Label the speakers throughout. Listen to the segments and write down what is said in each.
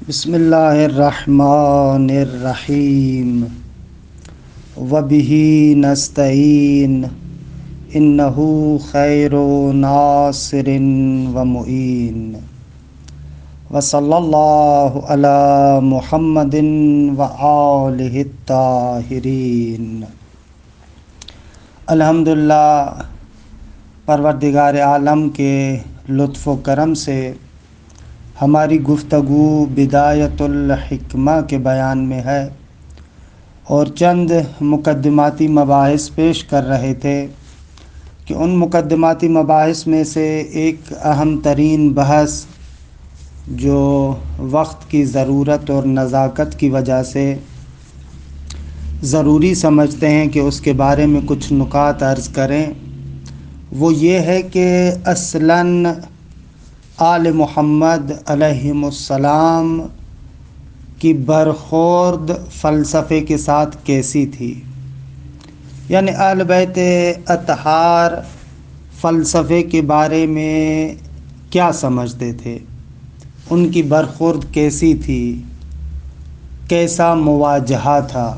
Speaker 1: بسم اللہ الرحمن الرحیم وبہ نستعین انہ خیر ناصر ومعین وصلی اللہ علی محمد وآلہ الطاہرین۔ الحمدللہ، پروردگار عالم کے لطف و کرم سے ہماری گفتگو بدایت الحکمہ کے بیان میں ہے، اور چند مقدماتی مباحث پیش کر رہے تھے کہ ان مقدماتی مباحث میں سے ایک اہم ترین بحث جو وقت کی ضرورت اور نزاکت کی وجہ سے ضروری سمجھتے ہیں کہ اس کے بارے میں کچھ نکات عرض کریں، وہ یہ ہے کہ اصلاً آل محمد علیہم السلام کی برخورد فلسفے کے ساتھ کیسی تھی، یعنی اہل بیت اطہار فلسفے کے بارے میں کیا سمجھتے تھے، ان کی برخورد کیسی تھی، کیسا مواجہہ تھا۔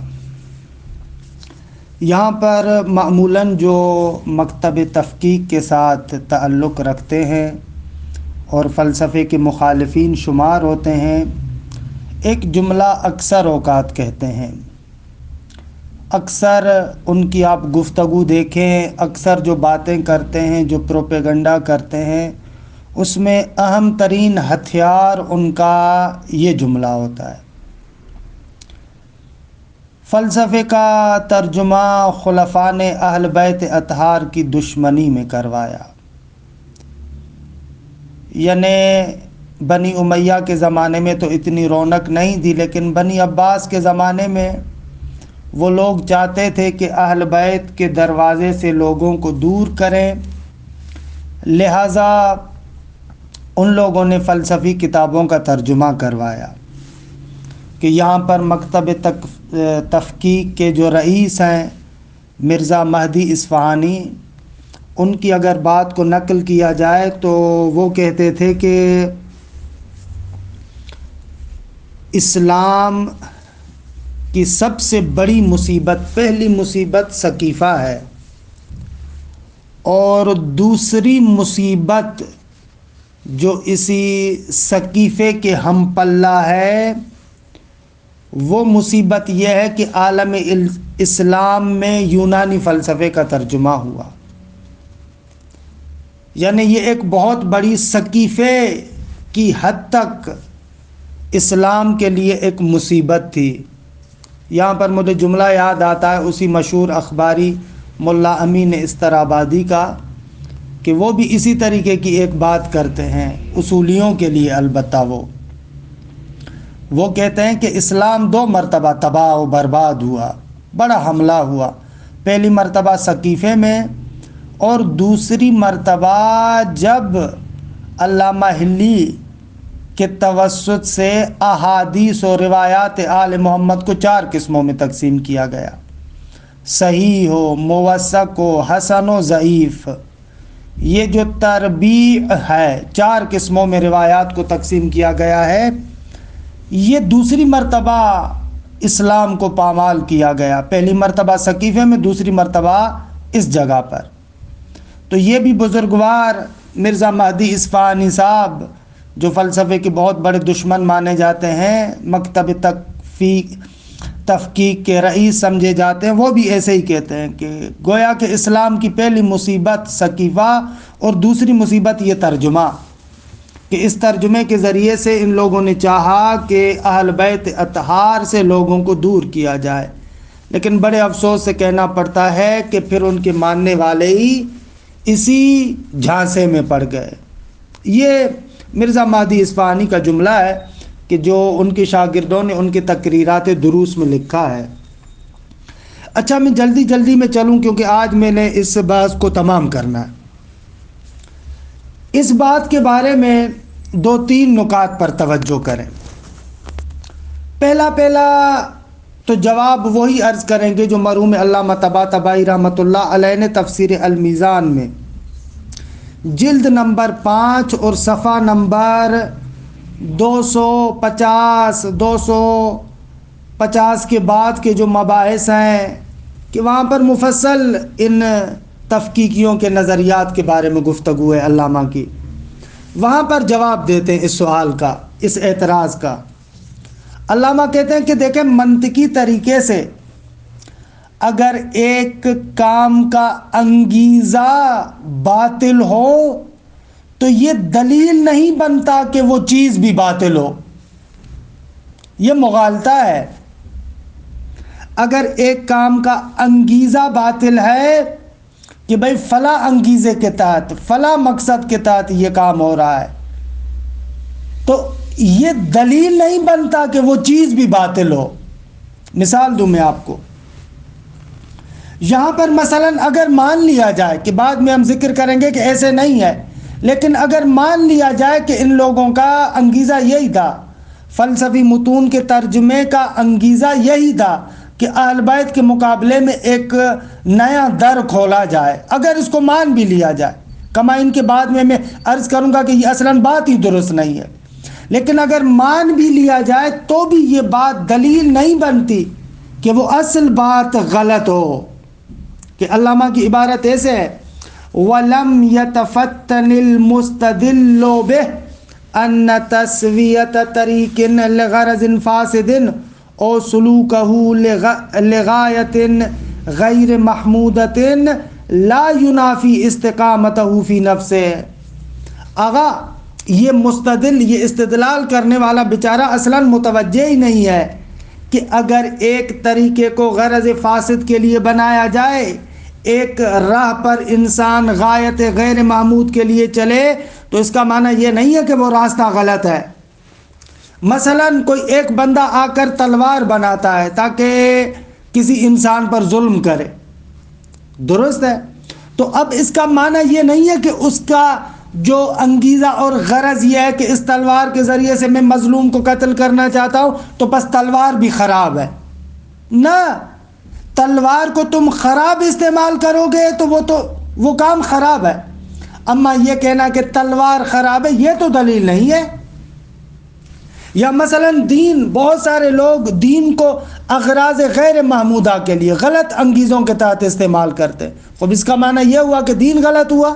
Speaker 1: یہاں پر معمولاً جو مکتب تفکیک کے ساتھ تعلق رکھتے ہیں اور فلسفے کے مخالفین شمار ہوتے ہیں، ایک جملہ اکثر اوقات کہتے ہیں، اکثر ان کی آپ گفتگو دیکھیں، اکثر جو باتیں کرتے ہیں، جو پروپیگنڈا کرتے ہیں، اس میں اہم ترین ہتھیار ان کا یہ جملہ ہوتا ہے۔ فلسفے کا ترجمہ خلفاء نے اہل بیت اطہار کی دشمنی میں کروایا، یعنی بنی امیہ کے زمانے میں تو اتنی رونق نہیں تھی، لیکن بنی عباس کے زمانے میں وہ لوگ چاہتے تھے کہ اہل بیت کے دروازے سے لوگوں کو دور کریں، لہٰذا ان لوگوں نے فلسفی کتابوں کا ترجمہ کروایا کہ یہاں پر مکتب تفکیک کے جو رئیس ہیں مرزا مہدی اصفہانی، ان کی اگر بات کو نقل کیا جائے تو وہ کہتے تھے کہ اسلام کی سب سے بڑی مصیبت، پہلی مصیبت سقیفہ ہے، اور دوسری مصیبت جو اسی سقیفے کے ہم پلہ ہے، وہ مصیبت یہ ہے کہ عالم اسلام میں یونانی فلسفے کا ترجمہ ہوا، یعنی یہ ایک بہت بڑی سقیفے کی حد تک اسلام کے لیے ایک مصیبت تھی۔ یہاں پر مجھے جملہ یاد آتا ہے اسی مشہور اخباری ملا امین استرابادی کا، کہ وہ بھی اسی طریقے کی ایک بات کرتے ہیں، اصولیوں کے لیے البتہ وہ کہتے ہیں کہ اسلام 2 مرتبہ تباہ و برباد ہوا، بڑا حملہ ہوا، پہلی مرتبہ سقیفے میں، اور دوسری مرتبہ جب علامہ حلی کے توسط سے احادیث و روایات آل محمد کو 4 قسموں میں تقسیم کیا گیا، صحیح ہو، موثق ہو، حسن و ضعیف۔ یہ جو تربیع ہے، 4 قسموں میں روایات کو تقسیم کیا گیا ہے، یہ دوسری مرتبہ اسلام کو پامال کیا گیا، پہلی مرتبہ سقیفے میں، دوسری مرتبہ اس جگہ پر۔ تو یہ بھی بزرگوار مرزا مہدی اصفہانی صاحب جو فلسفے کے بہت بڑے دشمن مانے جاتے ہیں، مکتب تفکیک کے رئیس سمجھے جاتے ہیں، وہ بھی ایسے ہی کہتے ہیں کہ گویا کہ اسلام کی پہلی مصیبت سقیفہ اور دوسری مصیبت یہ ترجمہ، کہ اس ترجمے کے ذریعے سے ان لوگوں نے چاہا کہ اہل بیت اطہار سے لوگوں کو دور کیا جائے، لیکن بڑے افسوس سے کہنا پڑتا ہے کہ پھر ان کے ماننے والے ہی اسی جھانسے میں پڑ گئے۔ یہ مرزا مہدی اصفہانی کا جملہ ہے کہ جو ان کے شاگردوں نے ان کے تقریرات دروس میں لکھا ہے۔ اچھا، میں جلدی میں چلوں کیونکہ آج میں نے اس بحث کو تمام کرنا ہے۔ اس بات کے بارے میں 2-3 نکات پر توجہ کریں۔ پہلا تو جواب وہی عرض کریں گے جو مرحوم علامہ طباطبائی رحمۃ اللہ علیہ نے تفسیر المیزان میں جلد نمبر 5 اور صفحہ نمبر 250 کے بعد کے جو مباحث ہیں کہ وہاں پر مفصل ان تفقیقیوں کے نظریات کے بارے میں گفتگو ہے علامہ کی، وہاں پر جواب دیتے ہیں اس سوال کا، اس اعتراض کا۔ علامہ کہتے ہیں کہ دیکھیں منطقی طریقے سے اگر ایک کام کا انگیزہ باطل ہو تو یہ دلیل نہیں بنتا کہ وہ چیز بھی باطل ہو، یہ مغالطہ ہے۔ اگر ایک کام کا انگیزہ باطل ہے کہ بھئی فلاں انگیزے کے تحت فلاں مقصد کے تحت یہ کام ہو رہا ہے، تو یہ دلیل نہیں بنتا کہ وہ چیز بھی باطل ہو۔ مثال دوں میں آپ کو، یہاں پر مثلا اگر مان لیا جائے کہ بعد میں ہم ذکر کریں گے کہ ایسے نہیں ہے، لیکن اگر مان لیا جائے کہ ان لوگوں کا انگیزہ یہی تھا، فلسفی متون کے ترجمے کا انگیزہ یہی تھا کہ اہل بیت کے مقابلے میں ایک نیا در کھولا جائے، اگر اس کو مان بھی لیا جائے، کما ان کے بعد میں عرض کروں گا کہ یہ اصلاً بات ہی درست نہیں ہے، لیکن اگر مان بھی لیا جائے تو بھی یہ بات دلیل نہیں بنتی کہ وہ اصل بات غلط ہو۔ کہ علامہ کی عبارت ایسے ہے، وَلَمْ يَتَفَتَّنِ الْمُسْتَدِلُّ بِهِ أَنَّ تَسْوِيَةَ طَرِيقٍ لِغَرَضٍ فَاسِدٍ أَوْ سُلُوكَهُ لِغَايَةٍ غَيْرِ مَحْمُودَةٍ لَا يُنَافِي اسْتِقَامَتَهُ فِي نَفْسِهِ۔ آغا یہ مستدل، یہ استدلال کرنے والا بیچارہ اصلاً متوجہ ہی نہیں ہے کہ اگر ایک طریقے کو غرض فاسد کے لیے بنایا جائے، ایک راہ پر انسان غایت غیر محمود کے لیے چلے، تو اس کا معنی یہ نہیں ہے کہ وہ راستہ غلط ہے۔ مثلا کوئی ایک بندہ آ کر تلوار بناتا ہے تاکہ کسی انسان پر ظلم کرے، درست ہے، تو اب اس کا معنی یہ نہیں ہے کہ اس کا جو انگیزہ اور غرض یہ ہے کہ اس تلوار کے ذریعے سے میں مظلوم کو قتل کرنا چاہتا ہوں تو بس تلوار بھی خراب ہے۔ نہ، تلوار کو تم خراب استعمال کرو گے تو وہ کام خراب ہے، اما یہ کہنا کہ تلوار خراب ہے یہ تو دلیل نہیں ہے۔ یا مثلا دین، بہت سارے لوگ دین کو اغراض غیر محمودہ کے لیے غلط انگیزوں کے تحت استعمال کرتے ہیں، خب اس کا معنی یہ ہوا کہ دین غلط ہوا۔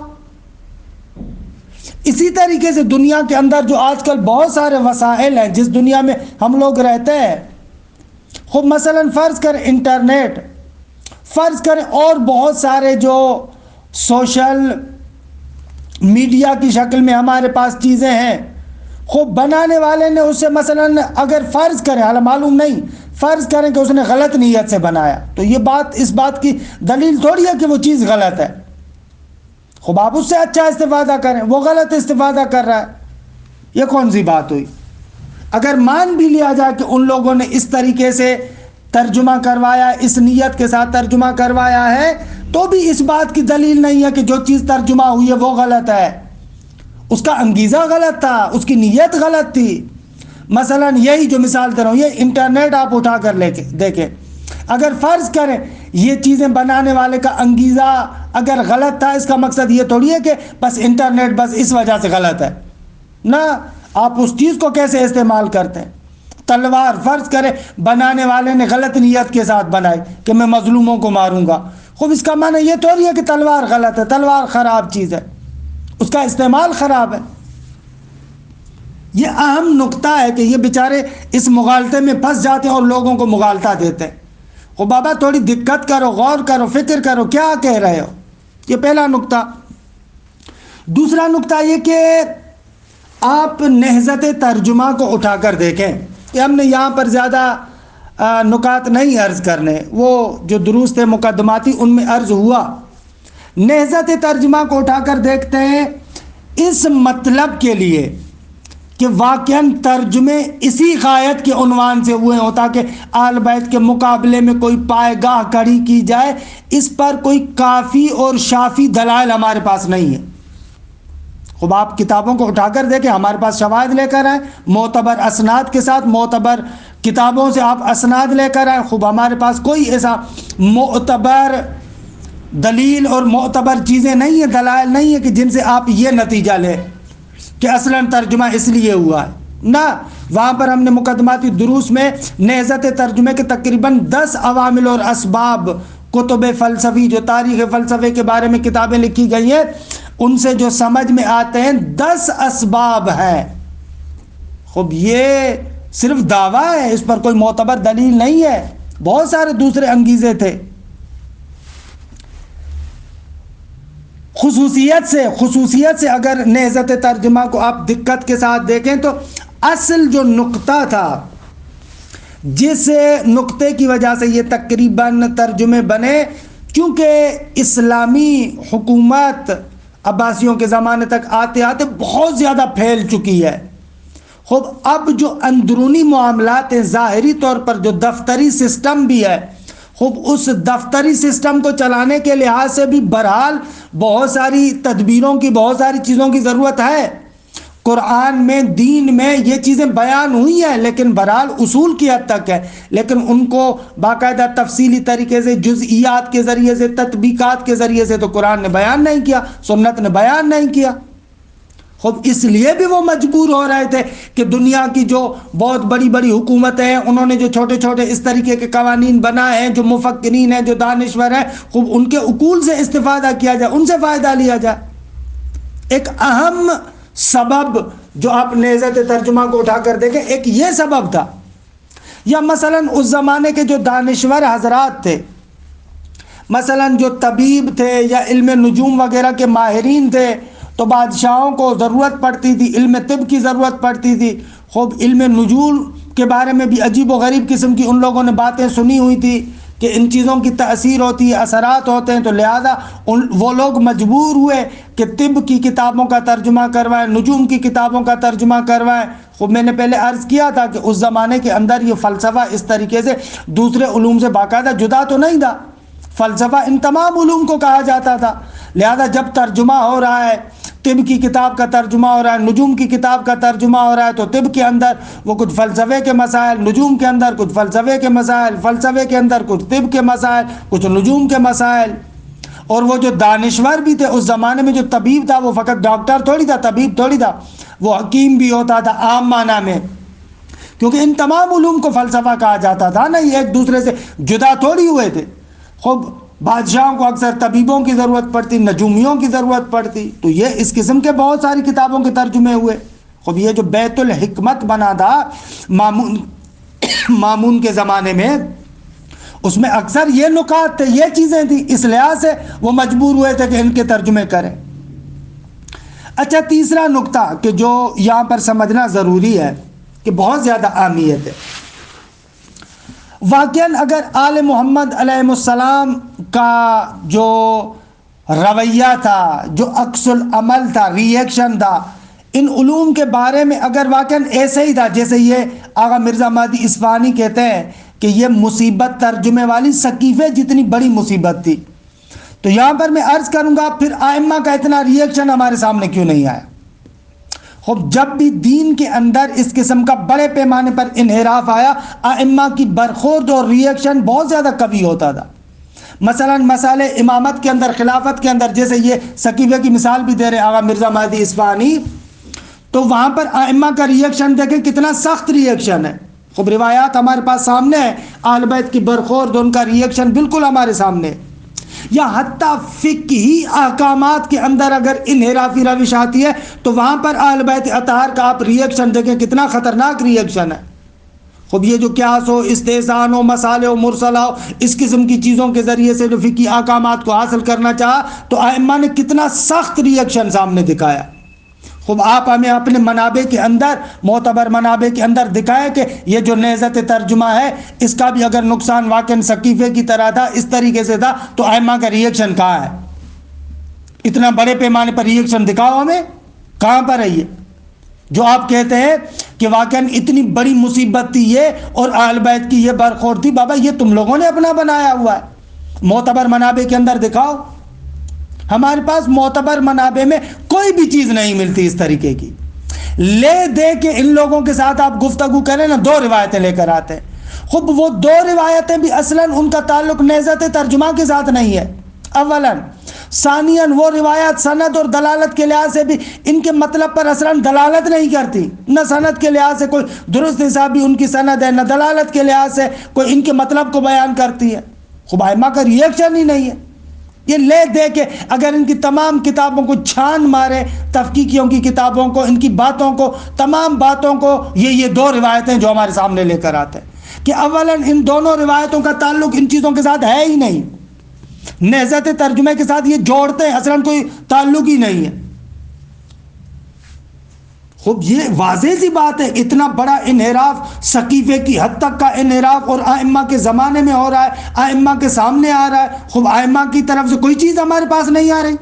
Speaker 1: اسی طریقے سے دنیا کے اندر جو آج کل بہت سارے وسائل ہیں جس دنیا میں ہم لوگ رہتے ہیں، خب مثلا فرض کریں انٹرنیٹ، فرض کریں اور بہت سارے جو سوشل میڈیا کی شکل میں ہمارے پاس چیزیں ہیں، خوب بنانے والے نے اسے مثلا اگر فرض کریں، حالانکہ معلوم نہیں، فرض کریں کہ اس نے غلط نیت سے بنایا، تو یہ بات اس بات کی دلیل تھوڑی ہے کہ وہ چیز غلط ہے۔ خوب آپ اس سے اچھا استفادہ کریں، وہ غلط استفادہ کر رہا ہے، یہ کون سی بات ہوئی؟ اگر مان بھی لیا جائے کہ ان لوگوں نے اس طریقے سے ترجمہ کروایا، اس نیت کے ساتھ ترجمہ کروایا ہے، تو بھی اس بات کی دلیل نہیں ہے کہ جو چیز ترجمہ ہوئی ہے وہ غلط ہے، اس کا انگیزہ غلط تھا، اس کی نیت غلط تھی۔ مثلا یہی جو مثال دے رہا ہوں، یہ انٹرنیٹ آپ اٹھا کر لے کے دیکھیں، اگر فرض کریں یہ چیزیں بنانے والے کا انگیزہ اگر غلط تھا، اس کا مقصد یہ تھوڑی ہے کہ بس انٹرنیٹ بس اس وجہ سے غلط ہے، نہ، آپ اس چیز کو کیسے استعمال کرتے ہیں۔ تلوار فرض کریں بنانے والے نے غلط نیت کے ساتھ بنائی کہ میں مظلوموں کو ماروں گا، خوب اس کا معنی یہ تھوڑی ہے کہ تلوار غلط ہے، تلوار خراب چیز ہے، اس کا استعمال خراب ہے۔ یہ اہم نقطہ ہے کہ یہ بیچارے اس مغالطے میں پھنس جاتے ہیں اور لوگوں کو مغالطہ دیتے ہیں۔ او بابا تھوڑی دقت کرو، غور کرو، فکر کرو، کیا کہہ رہے ہو، یہ پہلا نقطہ۔ دوسرا نقطہ یہ کہ آپ نہضت ترجمہ کو اٹھا کر دیکھیں، کہ ہم نے یہاں پر زیادہ نکات نہیں عرض کرنے، وہ جو دروس تھے مقدماتی ان میں عرض ہوا۔ نہضت ترجمہ کو اٹھا کر دیکھتے ہیں، اس مطلب کے لیے کہ واقعاً ترجمے اسی غایت کے عنوان سے ہوئے ہوں تاکہ اہل بیت کے مقابلے میں کوئی پائے گاہ کھڑی کی جائے، اس پر کوئی کافی اور شافی دلائل ہمارے پاس نہیں ہے۔ خوب آپ کتابوں کو اٹھا کر دیکھیں، ہمارے پاس شواہد لے کر آئیں، معتبر اسناد کے ساتھ، معتبر کتابوں سے آپ اسناد لے کر آئیں، خوب ہمارے پاس کوئی ایسا معتبر دلیل اور معتبر چیزیں نہیں ہیں، دلائل نہیں ہیں کہ جن سے آپ یہ نتیجہ لیں کہ اصلاً ترجمہ اس لیے ہوا ہے۔ نہ، وہاں پر ہم نے مقدماتی دروس میں نہضت ترجمے کے تقریباً 10 عوامل اور اسباب، کتب فلسفی جو تاریخ فلسفے کے بارے میں کتابیں لکھی گئی ہیں ان سے جو سمجھ میں آتے ہیں 10 اسباب ہیں۔ خب یہ صرف دعویٰ ہے، اس پر کوئی معتبر دلیل نہیں ہے، بہت سارے دوسرے انگیزے تھے۔ خصوصیت سے اگر نہضت ترجمہ کو آپ دقت کے ساتھ دیکھیں تو اصل جو نقطہ تھا، جس نقطے کی وجہ سے یہ تقریباً ترجمے بنے، کیونکہ اسلامی حکومت عباسیوں کے زمانے تک آتے آتے بہت زیادہ پھیل چکی ہے۔ خب اب جو اندرونی معاملات ہیں، ظاہری طور پر جو دفتری سسٹم بھی ہے، خب اس دفتری سسٹم کو چلانے کے لحاظ سے بھی بہرحال بہت ساری تدبیروں کی، بہت ساری چیزوں کی ضرورت ہے۔ قرآن میں، دین میں یہ چیزیں بیان ہوئی ہیں، لیکن بہرحال اصول کی حد تک ہے، لیکن ان کو باقاعدہ تفصیلی طریقے سے، جزئیات کے ذریعے سے، تطبیقات کے ذریعے سے تو قرآن نے بیان نہیں کیا، سنت نے بیان نہیں کیا۔ خب اس لیے بھی وہ مجبور ہو رہے تھے کہ دنیا کی جو بہت بڑی بڑی حکومتیں ہیں، انہوں نے جو چھوٹے چھوٹے اس طریقے کے قوانین بنائے ہیں، جو مفکرین ہیں، جو دانشور ہیں، خب ان کے عقول سے استفادہ کیا جائے، ان سے فائدہ لیا جائے۔ ایک اہم سبب جو آپ نہضت ترجمہ کو اٹھا کر دیکھیں، ایک یہ سبب تھا، یا مثلا اس زمانے کے جو دانشور حضرات تھے، مثلا جو طبیب تھے یا علم نجوم وغیرہ کے ماہرین تھے، تو بادشاہوں کو ضرورت پڑتی تھی، علم طب کی ضرورت پڑتی تھی۔ خوب علم نجوم کے بارے میں بھی عجیب و غریب قسم کی ان لوگوں نے باتیں سنی ہوئی تھی کہ ان چیزوں کی تاثیر ہوتی ہے، اثرات ہوتے ہیں، تو لہذا وہ لوگ مجبور ہوئے کہ طب کی کتابوں کا ترجمہ کروائیں، نجوم کی کتابوں کا ترجمہ کروائیں۔ خوب میں نے پہلے عرض کیا تھا کہ اس زمانے کے اندر یہ فلسفہ اس طریقے سے دوسرے علوم سے باقاعدہ جدا تو نہیں تھا، فلسفہ ان تمام علوم کو کہا جاتا تھا، لہذا جب ترجمہ ہو رہا ہے، طب کی کتاب کا ترجمہ ہو رہا ہے، نجوم کی کتاب کا ترجمہ ہو رہا ہے، تو طب کے اندر وہ کچھ فلسفے کے مسائل، نجوم کے اندر کچھ فلسفے کے مسائل، فلسفے کے اندر کچھ طب کے مسائل، کچھ نجوم کے مسائل۔ اور وہ جو دانشور بھی تھے اس زمانے میں، جو طبیب تھا وہ فقط ڈاکٹر تھوڑی تھا، طبیب تھوڑی تھا، وہ حکیم بھی ہوتا تھا عام معنی میں، کیونکہ ان تمام علوم کو فلسفہ کہا جاتا تھا نا، یہ ایک دوسرے سے جدا تھوڑی ہوئے تھے۔ خوب بادشاہوں کو اکثر طبیبوں کی ضرورت پڑتی، نجومیوں کی ضرورت پڑتی، تو یہ اس قسم کے بہت ساری کتابوں کے ترجمے ہوئے۔ خوب یہ جو بیت الحکمت بنا تھا مامون کے زمانے میں، اس میں اکثر یہ نکات تھے، یہ چیزیں تھیں، اس لحاظ سے وہ مجبور ہوئے تھے کہ ان کے ترجمے کریں۔ اچھا، تیسرا نقطہ کہ جو یہاں پر سمجھنا ضروری ہے کہ بہت زیادہ اہمیت ہے، واقعاً اگر آل محمد علیہ السلام کا جو رویہ تھا، جو عکس العمل تھا، ری ایکشن تھا ان علوم کے بارے میں، اگر واقعاً ایسے ہی تھا جیسے یہ آغا مرزا مہدی اصفہانی کہتے ہیں کہ یہ مصیبت ترجمے والی سقیفے جتنی بڑی مصیبت تھی، تو یہاں پر میں عرض کروں گا پھر ائمہ کا اتنا ری ایکشن ہمارے سامنے کیوں نہیں آیا؟ خب جب بھی دین کے اندر اس قسم کا بڑے پیمانے پر انحراف آیا، ائمہ کی برخورد اور ری ایکشن بہت زیادہ قوی ہوتا تھا۔ مثلا مسائل امامت کے اندر، خلافت کے اندر، جیسے یہ سقیفے کی مثال بھی دے رہے آغا مرزا مہدی اصفہانی، تو وہاں پر ائمہ کا ری ایکشن دیکھیں کتنا سخت ری ایکشن ہے۔ خب روایات ہمارے پاس سامنے ہے، اہل بیت کی برخورد، ان کا ری ایکشن بالکل ہمارے سامنے ہے۔ یا حتیٰ فقہی احکامات کے اندر اگر انحرافی روش آتی ہے تو وہاں پر اہل بیت اطہار کا آپ ری ایکشن دیکھیں کتنا خطرناک ری ایکشن ہے۔ خب یہ جو قیاس ہو، استحسان ہو، مسالے ہو، مرسلہ ہو، اس قسم کی چیزوں کے ذریعے سے جو فقہی احکامات کو حاصل کرنا چاہا تو ائمہ نے کتنا سخت ری ایکشن سامنے دکھایا۔ خب آپ ہمیں اپنے منابع کے اندر، معتبر منابع کے اندر دکھائیں کہ یہ جو نہضت ترجمہ ہے اس کا بھی اگر نقصان واقعاً سقیفے کی طرح تھا، اس طریقے سے تھا، تو ائمہ کا ری ایکشن کہاں ہے؟ اتنا بڑے پیمانے پر ری ایکشن دکھاؤ ہمیں، کہاں پر ہے یہ جو آپ کہتے ہیں کہ واقعاً اتنی بڑی مصیبت تھی یہ، اور اہل بیت کی یہ برخورد تھی؟ بابا یہ تم لوگوں نے اپنا بنایا ہوا ہے، معتبر منابع کے اندر دکھاؤ۔ ہمارے پاس معتبر منابع میں کوئی بھی چیز نہیں ملتی اس طریقے کی، لے دے کے ان لوگوں کے ساتھ آپ گفتگو کریں نا، 2 روایتیں لے کر آتے ہیں۔ خب وہ 2 روایتیں بھی اصلاً ان کا تعلق نہضت ترجمہ کے ساتھ نہیں ہے، اولاً، ثانیاً وہ روایات سند اور دلالت کے لحاظ سے بھی ان کے مطلب پر اصلاً دلالت نہیں کرتی، نہ سند کے لحاظ سے کوئی درست حسابی ان کی سند ہے، نہ دلالت کے لحاظ سے کوئی ان کے مطلب کو بیان کرتی ہے۔ خوب ائمہ کا ریئیکشن ہی نہیں ہے۔ یہ لے دے کے اگر ان کی تمام کتابوں کو چھان مارے، تحقیقیوں کی کتابوں کو، ان کی باتوں کو، تمام باتوں کو، یہ دو روایتیں جو ہمارے سامنے لے کر آتے ہیں کہ اولاً ان دونوں روایتوں کا تعلق ان چیزوں کے ساتھ ہے ہی نہیں، نہضت ترجمے کے ساتھ یہ جوڑتے ہیں، اصلاً کوئی تعلق ہی نہیں ہے۔ خوب یہ واضح سی بات ہے، اتنا بڑا انحراف، سقیفے کی حد تک کا انحراف، اور ائمہ کے زمانے میں ہو رہا ہے، ائمہ کے سامنے آ رہا ہے۔ خوب ائمہ کی طرف سے کوئی چیز ہمارے پاس نہیں آ رہی۔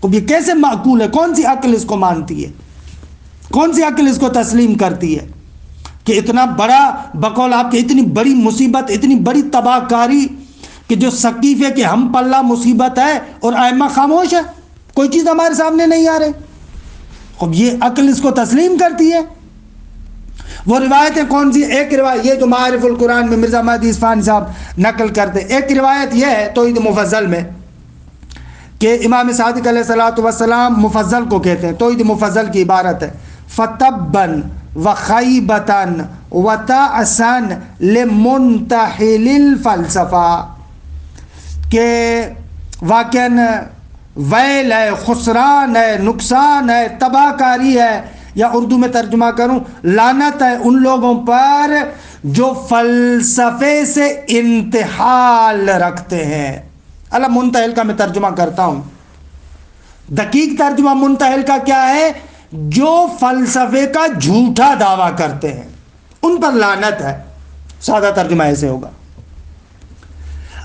Speaker 1: خوب یہ کیسے معقول ہے؟ کون سی عقل اس کو مانتی ہے؟ کون سی عقل اس کو تسلیم کرتی ہے کہ اتنا بڑا، بقول آپ کے اتنی بڑی مصیبت، اتنی بڑی تباہ کاری کہ جو سقیفے کے ہم پلہ مصیبت ہے اور ائمہ خاموش ہے، کوئی چیز ہمارے سامنے نہیں آ رہی؟ خب یہ عقل اس کو تسلیم کرتی ہے؟ وہ روایتیں کون سی؟ ایک روایت یہ جو معارف القرآن میں مرزا مہدی اصفہانی صاحب نقل کرتے، ایک روایت یہ ہے توحید مفضل میں کہ امام صادق علیہ الصلوۃ والسلام مفضل کو کہتے ہیں، توحید مفضل کی عبارت ہے فتبن وخیبتن وتعسن لمنتحل الفلسفہ، کہ واقعاً ویل ہے، خسران ہے، نقصان ہے، تباہ کاری ہے، یا اردو میں ترجمہ کروں لعنت ہے ان لوگوں پر جو فلسفے سے انتحال رکھتے ہیں۔ اللہ منتحل کا میں ترجمہ کرتا ہوں، دقیق ترجمہ منتحل کا کیا ہے؟ جو فلسفے کا جھوٹا دعویٰ کرتے ہیں ان پر لعنت ہے، سادہ ترجمہ ایسے ہوگا۔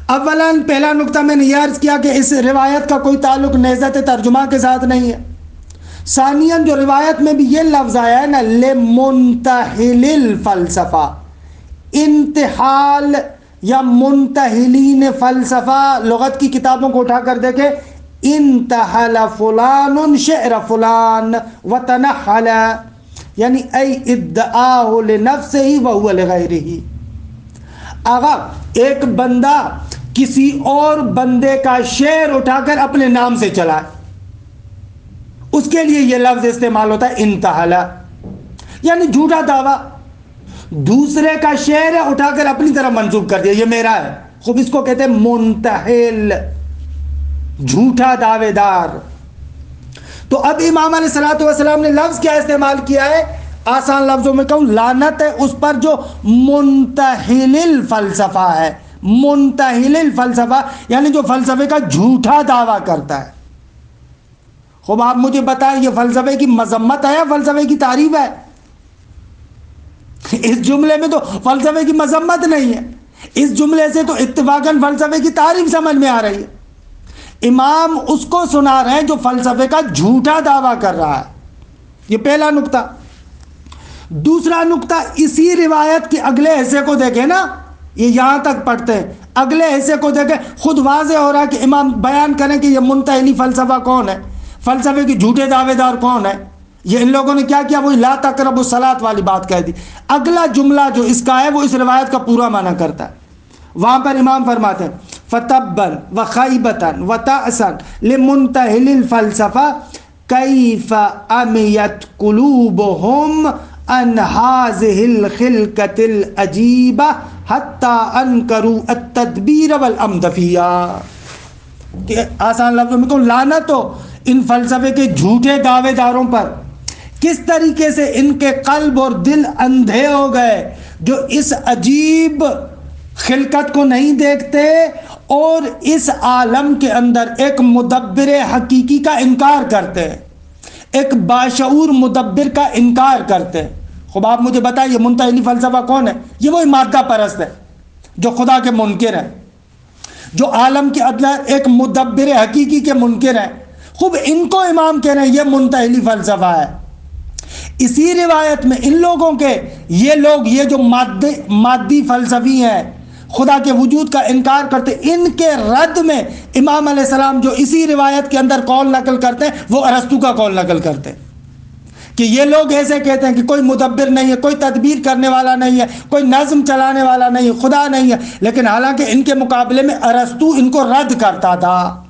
Speaker 1: اولاً پہلا نقطہ میں نے یہ عرض کیا کہ اس روایت کا کوئی تعلق نہضت ترجمہ کے ساتھ نہیں ہے۔ ثانیاً جو روایت میں بھی یہ لفظ آیا ہے نا لمنتحل الفلسفہ، انتحال یا منتحلین فلسفہ، لغت کی کتابوں کو اٹھا کر دیکھیں، انتحل فلان شعر فلان وتنحل، یعنی ای ادعاہ لنفسہ وہو لغیرہ۔ اگر ایک بندہ کسی اور بندے کا شعر اٹھا کر اپنے نام سے چلائے، اس کے لیے یہ لفظ استعمال ہوتا ہے انتحل، یعنی جھوٹا دعویٰ، دوسرے کا شعر ہے اٹھا کر اپنی طرف منسوب کر دیا، یہ میرا ہے، خوب اس کو کہتے ہیں منتحل، جھوٹا دعوے دار۔ تو اب امام علیہ الصلوۃ والسلام نے لفظ کیا استعمال کیا ہے؟ آسان لفظوں میں کہوں لعنت ہے اس پر جو منتحل الفلسفہ ہے، منتحل الفلسفہ یعنی جو فلسفے کا جھوٹا دعویٰ کرتا ہے۔ خوب آپ مجھے بتائیں یہ فلسفے کی مذمت ہے یا فلسفے کی تعریف ہے؟ اس جملے میں تو فلسفے کی مذمت نہیں ہے، اس جملے سے تو اتفاقاً فلسفے کی تعریف سمجھ میں آ رہی ہے۔ امام اس کو سنا رہے ہیں جو فلسفے کا جھوٹا دعویٰ کر رہا ہے، یہ پہلا نقطہ۔ دوسرا نقطہ، اسی روایت کے اگلے حصے کو دیکھیں نا، یہ یہاں تک پڑھتے ہیں، اگلے حصے کو دیکھیں، خود واضح ہو رہا ہے کہ امام بیان کریں کہ یہ منتحلی فلسفہ کون ہے، فلسفے کے جھوٹے دعوے دار کون ہے۔ یہ ان لوگوں نے کیا کیا؟ وہی لا تقربوا الصلاۃ والی بات کہہ دی۔ اگلا جملہ جو اس کا ہے وہ اس روایت کا پورا معنی کرتا ہے۔ وہاں پر امام فرماتے ہیں فتبن وخیبتن وتعسن لمنتحل الفلسفہ کیف امیت قلوبہم ان هذه الخلقة العجیبہ حتی انکروا التدبیر والعمد فیہا، کہ آسان لفظوں میں تو لعنت ہو ان فلسفے کے جھوٹے دعوے داروں پر، کس طریقے سے ان کے قلب اور دل اندھے ہو گئے جو اس عجیب خلقت کو نہیں دیکھتے اور اس عالم کے اندر ایک مدبر حقیقی کا انکار کرتے ہیں، ایک باشعور مدبر کا انکار کرتے ہیں۔ خب آپ مجھے بتائیں یہ منتحلی فلسفہ کون ہے؟ یہ وہی مادہ پرست ہے جو خدا کے منکر ہیں، جو عالم کے اندر ایک مدبر حقیقی کے منکر ہیں۔ خوب ان کو امام کہہ رہے ہیں یہ منتحلی فلسفہ ہے۔ اسی روایت میں ان لوگوں کے یہ جو مادی فلسفی ہیں، خدا کے وجود کا انکار کرتے، ان کے رد میں امام علیہ السلام جو اسی روایت کے اندر قول نقل کرتے ہیں وہ ارسطو کا قول نقل کرتے ہیں کہ یہ لوگ ایسے کہتے ہیں کہ کوئی مدبر نہیں ہے، کوئی تدبیر کرنے والا نہیں ہے، کوئی نظم چلانے والا نہیں ہے، خدا نہیں ہے، لیکن حالانکہ ان کے مقابلے میں ارسطو ان کو رد کرتا تھا۔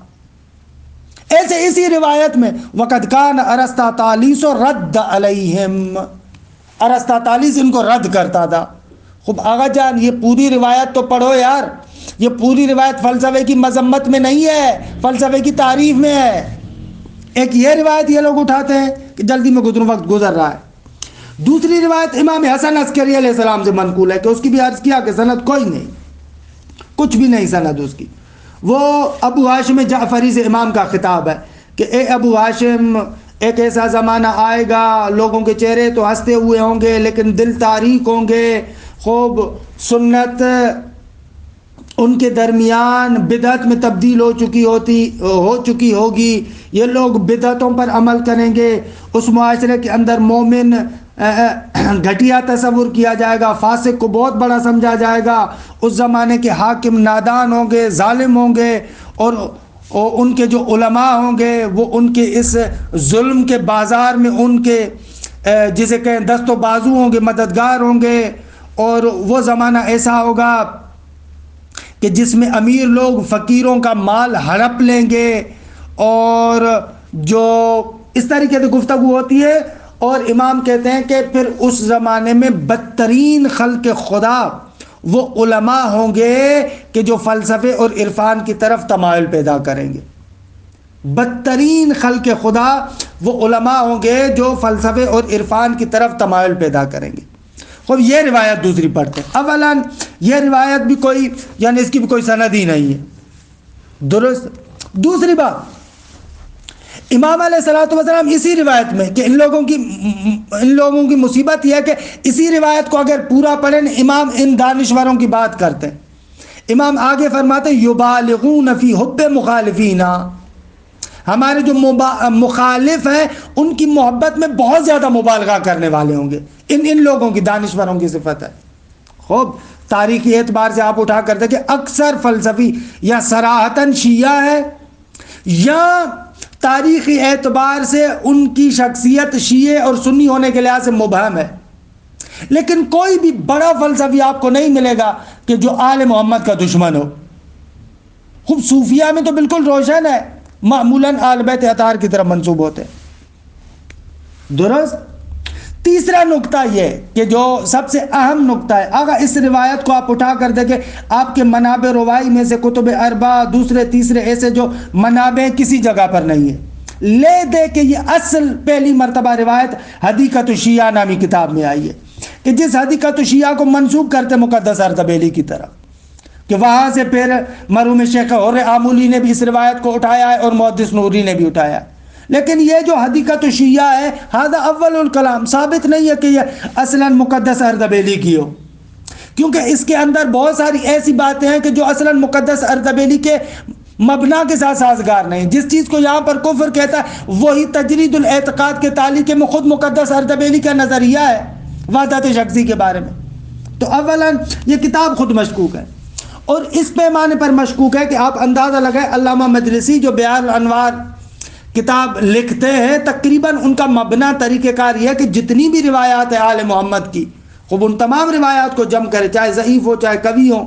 Speaker 1: ایسے اسی روایت میں وقد کان ارسطاطالیس رد علیہم، ارسطاطالیس ان کو رد کرتا تھا۔ خوب آغا جان یہ پوری روایت تو پڑھو یار، یہ پوری روایت فلسفے کی مذمت میں نہیں ہے، فلسفے کی تعریف میں ہے۔ ایک یہ روایت یہ لوگ اٹھاتے ہیں کہ جلدی میں گزروں، وقت گزر رہا ہے۔ دوسری روایت امام حسن عسکری علیہ السلام سے منقول ہے کہ اس کی بھی عرض کیا کہ سند کوئی نہیں، کچھ بھی نہیں سند اس کی۔ وہ ابو ہاشم جعفری سے امام کا خطاب ہے کہ اے ابو ہاشم، ایک ایسا زمانہ آئے گا لوگوں کے چہرے تو ہنستے ہوئے ہوں گے لیکن دل تاریک ہوں گے، خوب سنت ان کے درمیان بدعت میں تبدیل ہو چکی ہوگی، یہ لوگ بدعتوں پر عمل کریں گے، اس معاشرے کے اندر مومن گھٹیا تصور کیا جائے گا، فاسق کو بہت بڑا سمجھا جائے گا، اس زمانے کے حاکم نادان ہوں گے، ظالم ہوں گے، اور ان کے جو علماء ہوں گے وہ ان کے اس ظلم کے بازار میں ان کے جسے کہیں دست و بازو ہوں گے، مددگار ہوں گے۔ اور وہ زمانہ ایسا ہوگا کہ جس میں امیر لوگ فقیروں کا مال ہڑپ لیں گے، اور جو اس طریقے سے گفتگو ہوتی ہے۔ اور امام کہتے ہیں کہ پھر اس زمانے میں بدترین خلق خدا وہ علماء ہوں گے کہ جو فلسفے اور عرفان کی طرف تمائل پیدا کریں گے۔ بدترین خلق خدا وہ علماء ہوں گے جو فلسفے اور عرفان کی طرف تمائل پیدا کریں گے۔ خوب یہ روایت دوسری پڑھتے ہیں۔ اولاً یہ روایت بھی کوئی یعنی اس کی بھی کوئی سند ہی نہیں ہے، درست۔ دوسری بات، امام علیہ الصلوۃ والسلام اسی روایت میں کہ ان لوگوں کی مصیبت یہ ہے کہ اسی روایت کو اگر پورا پڑھیں، امام ان دانشوروں کی بات کرتے ہیں۔ امام آگے فرماتے ہیں یبالغون فی حب مخالفینا، ہمارے جو مخالف ہیں ان کی محبت میں بہت زیادہ مبالغہ کرنے والے ہوں گے۔ ان لوگوں کی، دانشوروں کی صفت ہے۔ خوب تاریخی اعتبار سے آپ اٹھا کر دیکھیں، اکثر فلسفی یا صراحتاً شیعہ ہے یا تاریخی اعتبار سے ان کی شخصیت شیعہ اور سنی ہونے کے لحاظ سے مبہم ہے، لیکن کوئی بھی بڑا فلسفی آپ کو نہیں ملے گا کہ جو آل محمد کا دشمن ہو۔ خوب صوفیہ میں تو بالکل روشن ہے، معمولاً آل بیت اطہار کی طرف منسوب ہوتے ہیں، درست۔ تیسرا نقطہ یہ کہ جو سب سے اہم نقطہ ہے، اگر اس روایت کو آپ اٹھا کر دیکھیں، آپ کے منابع روائی میں سے کتب اربعہ دوسرے تیسرے ایسے جو منابع کسی جگہ پر نہیں ہے، لے دے کہ یہ اصل پہلی مرتبہ روایت حدیقۃ الشیعہ نامی کتاب میں آئی ہے کہ جس حدیقۃ الشیعہ کو منسوب کرتے مقدس اردبیلی کی طرف، کہ وہاں سے پھر مرحوم شیخ حر آمولی نے بھی اس روایت کو اٹھایا ہے اور محدث نوری نے بھی اٹھایا ہے۔ لیکن یہ جو حدیقۃ الشیعہ ہے، ہذا اول الکلام، ثابت نہیں ہے کہ یہ اصلاً مقدس اردبیلی کی ہو، کیونکہ اس کے اندر بہت ساری ایسی باتیں ہیں کہ جو اصلاً مقدس اردبیلی کے مبنا کے ساتھ سازگار نہیں۔ جس چیز کو یہاں پر کفر کہتا ہے وہی تجرید الاعتقاد کے تعلیقے میں خود مقدس اردبیلی کا نظریہ ہے وحدت شخصی کے بارے میں۔ تو اولاً یہ کتاب خود مشکوک ہے، اور اس پیمانے پر مشکوک ہے کہ آپ اندازہ لگائیں علامہ مجلسی جو بیان الانوار کتاب لکھتے ہیں، تقریباً ان کا مبنا طریقہ کار یہ ہے کہ جتنی بھی روایات ہیں آل محمد کی، خوب ان تمام روایات کو جمع کرے، چاہے ضعیف ہو چاہے قوی ہو۔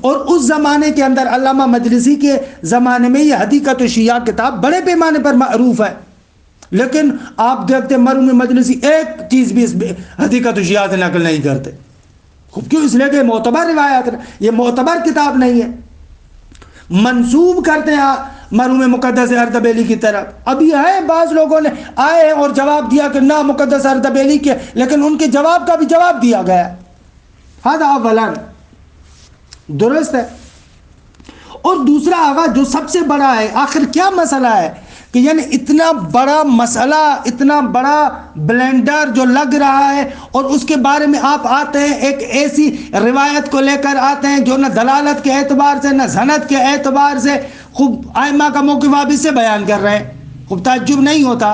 Speaker 1: اور اس زمانے کے اندر علامہ مجلسی کے زمانے میں یہ حدیقۃ الشیعہ کتاب بڑے پیمانے پر معروف ہے، لیکن آپ دیکھتے مرحوم مجلسی ایک چیز بھی اس حدیقۃ الشیعہ سے نقل نہیں کرتے۔ خوب کیوں؟ اس لیے کہ معتبر روایات، یہ معتبر کتاب نہیں ہے، منسوب کرتے ہیں مرحوم مقدس اردبیلی کی طرف۔ اب یہ ہے بعض لوگوں نے آئے اور جواب دیا کہ نہ مقدس اردبیلی کے، لیکن ان کے جواب کا بھی جواب دیا گیا ہے، ہذا اولاً، درست ہے۔ اور دوسرا آغا جو سب سے بڑا ہے، آخر کیا مسئلہ ہے کہ یعنی اتنا بڑا مسئلہ، اتنا بڑا بلینڈر جو لگ رہا ہے، اور اس کے بارے میں آپ آتے ہیں ایک ایسی روایت کو لے کر آتے ہیں جو نہ دلالت کے اعتبار سے نہ سند کے اعتبار سے، خوب ائمہ کا موقف آپ اس سے بیان کر رہے ہیں۔ خوب تعجب نہیں ہوتا،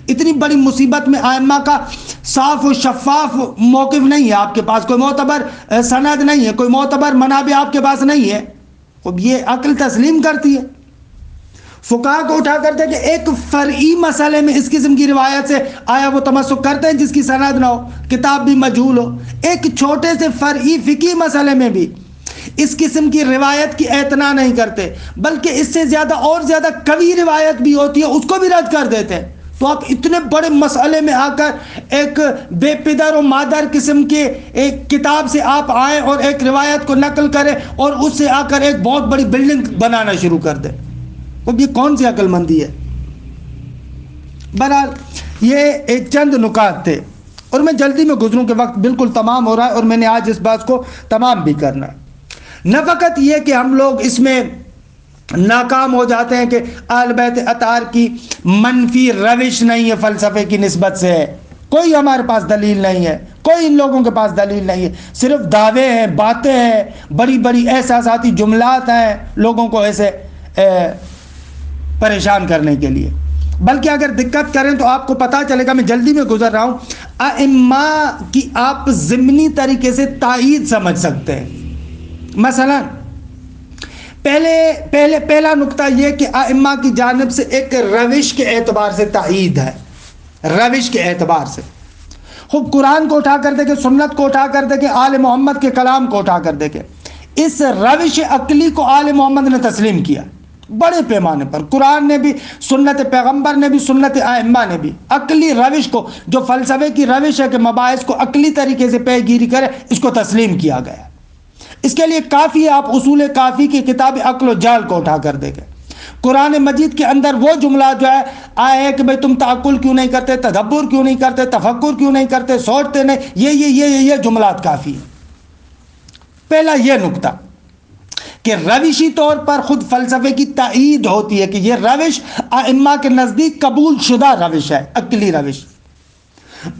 Speaker 1: اتنی بڑی مصیبت میں ائمہ کا صاف و شفاف موقف نہیں ہے، آپ کے پاس کوئی معتبر سند نہیں ہے، کوئی معتبر منابع آپ کے پاس نہیں ہے، خوب یہ عقل تسلیم کرتی ہے۔ فقہا کو اٹھا کرتے کہ ایک فرعی مسئلے میں اس قسم کی روایت سے آیا وہ تمسک کرتے ہیں جس کی سند نہ ہو، کتاب بھی مجہول ہو۔ ایک چھوٹے سے فرعی فقہی مسئلے میں بھی اس قسم کی روایت کی اعتنا نہیں کرتے، بلکہ اس سے زیادہ اور زیادہ قوی روایت بھی ہوتی ہے اس کو بھی رد کر دیتے ہیں۔ تو آپ اتنے بڑے مسئلے میں آ کر ایک بے پدر و مادر قسم کے ایک کتاب سے آپ آئیں اور ایک روایت کو نقل کریں اور اس سے آ کر ایک بہت بڑی بلڈنگ بنانا شروع کر دیں، اب یہ کون سی عقل مندی ہے؟ بہرحال یہ ایک چند نکات تھے اور میں جلدی میں گزروں کہ وقت بالکل تمام ہو رہا ہے اور میں نے آج اس بات کو تمام بھی کرنا ہے۔ نہ فقط یہ کہ ہم لوگ اس میں ناکام ہو جاتے ہیں کہ اہل بیت اطہار کی منفی روش نہیں ہے، فلسفے کی نسبت سے ہے، کوئی ہمارے پاس دلیل نہیں ہے، کوئی ان لوگوں کے پاس دلیل نہیں ہے، صرف دعوے ہیں، باتیں ہیں، بڑی بڑی احساساتی جملات ہیں لوگوں کو ایسے پریشان کرنے کے لیے۔ بلکہ اگر دقت کریں تو آپ کو پتہ چلے گا، میں جلدی میں گزر رہا ہوں، ائمہ کی آپ ضمنی طریقے سے تائید سمجھ سکتے ہیں۔ مثلا پہلا نقطہ یہ کہ ائمہ کی جانب سے ایک روش کے اعتبار سے تائید ہے، روش کے اعتبار سے خوب قرآن کو اٹھا کر دیکھیں، سنت کو اٹھا کر دیکھیں، آل محمد کے کلام کو اٹھا کر دیکھیں، اس روش عقلی کو آل محمد نے تسلیم کیا بڑے پیمانے پر۔ قرآن نے بھی، سنت پیغمبر نے بھی، سنت ائمہ نے بھی عقلی روش کو، جو فلسفے کی روش ہے کہ مباحث کو عقلی طریقے سے پیش گیری کرے، اس کو تسلیم کیا گیا۔ اس کے لیے کافی ہے آپ اصول کافی کی کتاب عقل و جال کو اٹھا کر دیکھیں، قرآن مجید کے اندر وہ جملہ جو ہے آیا ہے کہ بھئی تم تعقل کیوں نہیں کرتے، تدبر کیوں نہیں کرتے، تفکر کیوں نہیں کرتے، سوچتے نہیں، یہ جملات کافی ہیں۔ پہلا یہ نقطہ کہ روشی طور پر خود فلسفے کی تائید ہوتی ہے کہ یہ روش ائمہ کے نزدیک قبول شدہ روش ہے، عقلی روش۔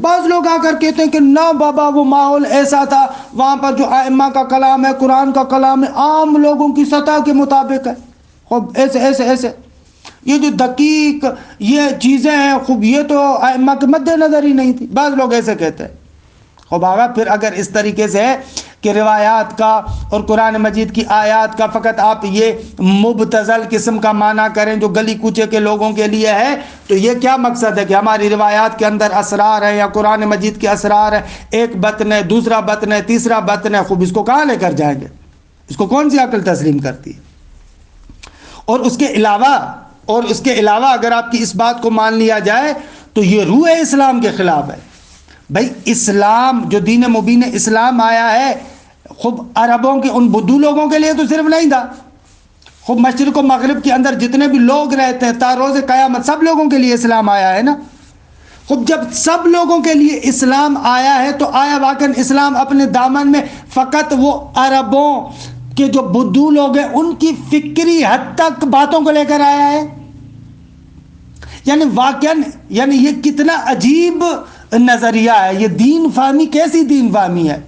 Speaker 1: بعض لوگ آ کر کہتے ہیں کہ نہ بابا وہ ماحول ایسا تھا، وہاں پر جو ائمہ کا کلام ہے، قرآن کا کلام ہے، عام لوگوں کی سطح کے مطابق ہے، خوب ایسے یہ جو دقیق یہ چیزیں ہیں، خوب یہ تو ائمہ کے مد نظر ہی نہیں تھی، بعض لوگ ایسے کہتے ہیں۔ خوب آگا پھر اگر اس طریقے سے ہے کہ روایات کا اور قرآن مجید کی آیات کا فقط آپ یہ مبتذل قسم کا معنی کریں جو گلی کوچے کے لوگوں کے لیے ہے، تو یہ کیا مقصد ہے کہ ہماری روایات کے اندر اسرار ہیں یا قرآن مجید کے اسرار ہیں، ایک بطن ہے، دوسرا بطن ہے، تیسرا بطن ہے، خوب اس کو کہاں لے کر جائیں گے؟ اس کو کون سی عقل تسلیم کرتی ہے؟ اور اس کے علاوہ اگر آپ کی اس بات کو مان لیا جائے تو یہ روح اسلام کے خلاف ہے۔ بھائی اسلام جو دین مبین اسلام آیا ہے، خوب عربوں کے ان بدو لوگوں کے لیے تو صرف نہیں تھا، خوب مشرق و مغرب کے اندر جتنے بھی لوگ رہتے ہیں تا روز قیامت سب لوگوں کے لیے اسلام آیا ہے نا۔ خوب جب سب لوگوں کے لیے اسلام آیا ہے تو آیا واقعاً اسلام اپنے دامن میں فقط وہ عربوں کے جو بدو لوگ ہیں ان کی فکری حد تک باتوں کو لے کر آیا ہے؟ یعنی واقعاً یہ کتنا عجیب نظریہ ہے، یہ دین فہمی کیسی دین فہمی ہے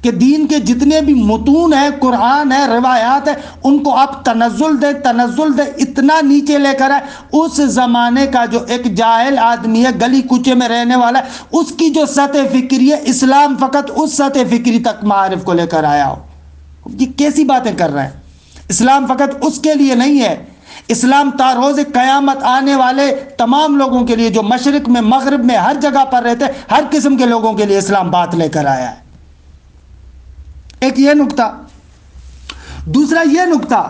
Speaker 1: کہ دین کے جتنے بھی متون ہیں، قرآن ہے، روایات ہیں، ان کو آپ تنزل دے اتنا نیچے لے کر آئے۔ اس زمانے کا جو ایک جاہل آدمی ہے، گلی کوچے میں رہنے والا ہے، اس کی جو سطح فکری ہے، اسلام فقط اس سطح فکری تک معارف کو لے کر آیا ہو۔ یہ کیسی باتیں کر رہے ہیں؟ اسلام فقط اس کے لیے نہیں ہے، اسلام تا روز قیامت آنے والے تمام لوگوں کے لیے جو مشرق میں مغرب میں ہر جگہ پر رہتے ہیں، ہر قسم کے لوگوں کے لیے اسلام بات لے کر آیا ہے۔ ایک یہ نقطہ۔ دوسرا یہ نقطہ